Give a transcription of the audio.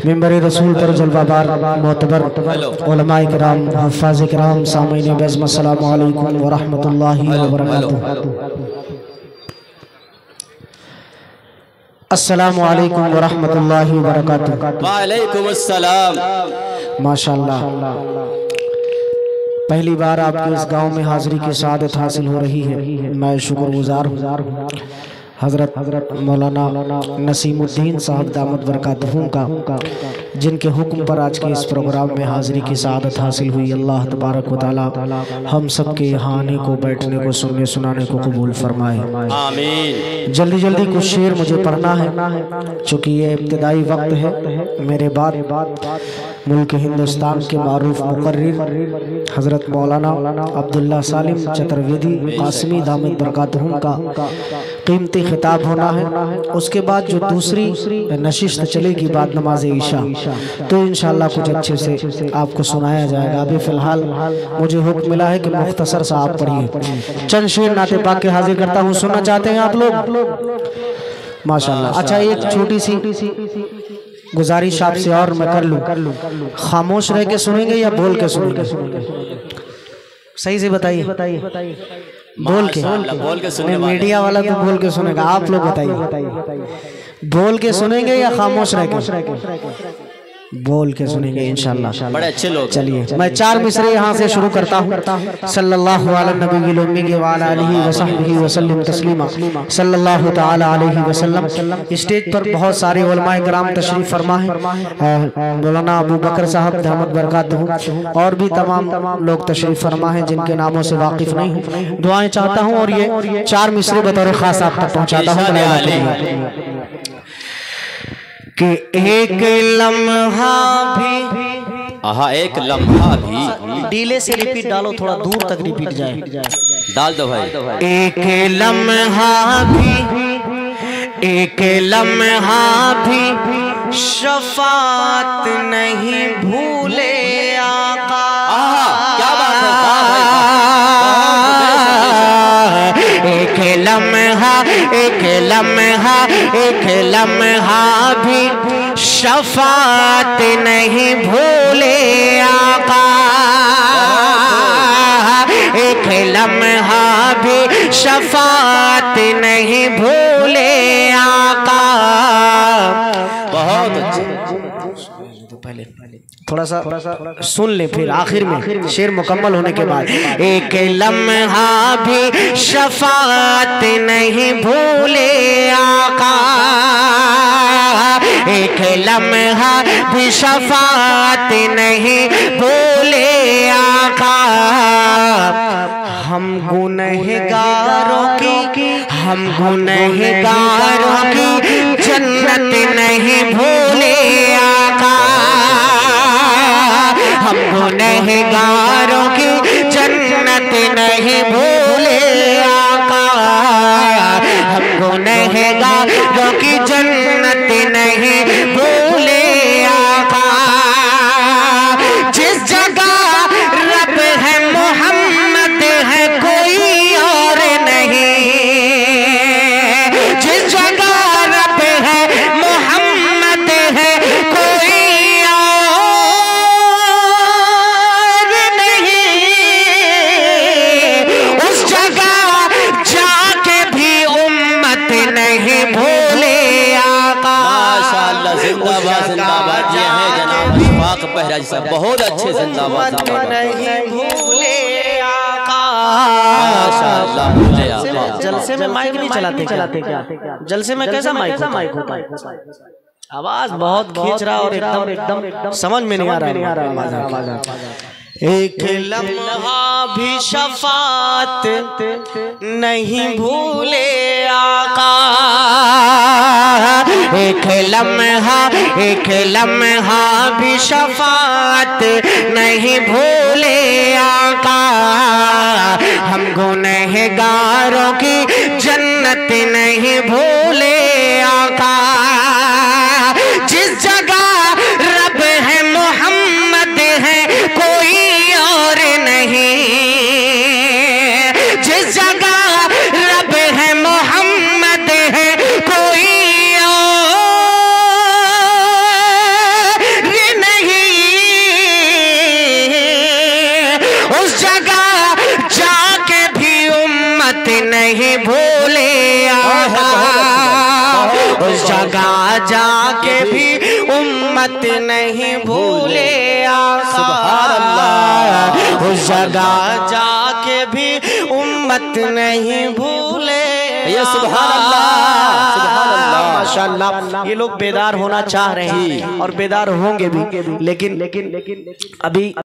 मिंबर रसूल पर जलवाबार मोतबर उलमाए किराम हफ़ाज़ किराम सामीन बेज़म अस्सलामु अलैकुम व रहमतुल्लाहि व बरकातुहू। अस्सलामु अलैकुम व रहमतुल्लाहि व बरकातुहू। व अलैकुम अस्सलाम। माशाअल्लाह, पहली बार आपके इस गांव में हाज़िरी की सआदत हासिल हो रही है। मैं शुक्रगुज़ार हूँ हज़रत मौलाना नसीमुद्दीन साहब दामद बरकातहू का, जिनके हुक्म पर आज के इस प्रोग्राम में हाज़िरी की सआदत हासिल हुई। अल्लाह तबारक व तआला हम सब के यहाँ आने को, बैठने को, सुनने सुनाने को कबूल फरमाए, आमीन। जल्दी जल्दी कुछ शेर मुझे पढ़ना है, चूँकि ये इब्तिदाई वक्त है। मेरे बाद मुल्क हिंदुस्तान के मारूफ मुकर्रिर हज़रत मौलाना अब्दुल्ला सालिम चतुर्वेदी कासिमी दामद बरकातहू का कीमती खिताब होना है। उसके बाद जो दूसरी नशिस्त चलेगी बाद नमाज ईशा, तो इंशाअल्लाह कुछ अच्छे से आपको सुनाया जाएगा। अभी फ़िलहाल मुझे हुक्म मिला है कि मुख्तसर सा आप पढ़िए। चंद शेर नाते पाक के हाजिर करता हूँ, सुनना चाहते हैं आप लोग? माशाअल्लाह। अच्छा, एक छोटी सी गुजारिश आपसे और मैं कर लूँ, खामोश रह के सुनेंगे या बोल के सुनेंगे? सही से बताइए। बोल के सुने। मीडिया वाला तो बोल के सुनेगा, आप लोग बताइए, बोल के सुनेंगे या खामोश रह के? बोल के सुनेंगे इंशाअल्लाह। बड़े अच्छे लोग। चलिए, मैं 4 मिसरे यहाँ से शुरू करता हूँ। सल्लल्लाहु अला नबी व अला आलिहि व सहबिहि व सल्लम तस्लीमा। सल्लल्लाहु तआला अलैहि वसल्लम। स्टेज पर बहुत सारे उलमाए किराम तशरीफ फरमा है। मौलाना अबू बकर साहब दामद बरकातहू और भी तमाम लोग तशरीफ फरमा है, जिनके नामों से वाकिफ नहीं हूँ। दुआएं चाहता हूँ और ये 4 मिसरे बतौर खास आप तक पहुँचाता हूँ कि एक लम्हा भी, एक लम्हा भी। डीले से रिपीट डालो, थोड़ा दूर तक रिपीट जाए। डाल दो भाई। एक लम्हा भी, एक लम्हा भी शफात नहीं भूले आका। क्या बात है। एक लम्हा, एक लम्हा, एक लम्हा भी शफात नहीं भूले आका। एक लम्हा भी शफात नहीं भूले आका। बहुत अच्छे। पहले थोड़ा सा सुन ले, फिर आखिर में शेर मुकम्मल होने के बाद। एक लम्हा भी शफात नहीं भूले आका। एक लम्हा भी शफात नहीं भूले आका। हम गुनहगारों की, हम गुनहगारों की जन्नत नहीं भूले आका। हम गुनहगारों की जन्नत नहीं भूले आका। हम गुनहगारों की जन्नत नहीं भूले आका। जिस जगह रब है मोहम्मद है कोई और नहीं। जिस जगह रब है मोहम्मद है कोई और नहीं। उस जगह जाके भी उम्मत नहीं भूले आका। माशाअल्लाह, जिंदाबाद जिंदाबाद। ये है जनाब अशफाक पहराजी साहब, बहुत अच्छे। जिंदाबाद नहीं भूले आका। माशाअल्लाह। जलसे में माइक नहीं चलाते क्या? जलसे में कैसा माइक होता है? आवाज बहुत खींच रहा और एकदम समझ में नहीं आ रहा। एक लम्हा भी शफात नहीं भूले आका। एक लम्हा, एक लम्हा भी शफात नहीं भूले आका। हम गुनहगारों की जन्नत नहीं भूले आका। जिस जगह रब है मोहम्मद है कोई और नहीं। जिस जगह रब है मोहम्मद है कोई और उम्मत नहीं भूले आका, उस जगह जाके भी उम्मत नहीं भूले आका, सुभान अल्लाह। उस जगह जाके भी उम्मत नहीं भूले। ये सुभान अल्लाह, सुभान अल्लाह। माशाअल्लाह, ये लोग बेदार होना चाह रहे हैं और बेदार होंगे भी, लेकिन अभी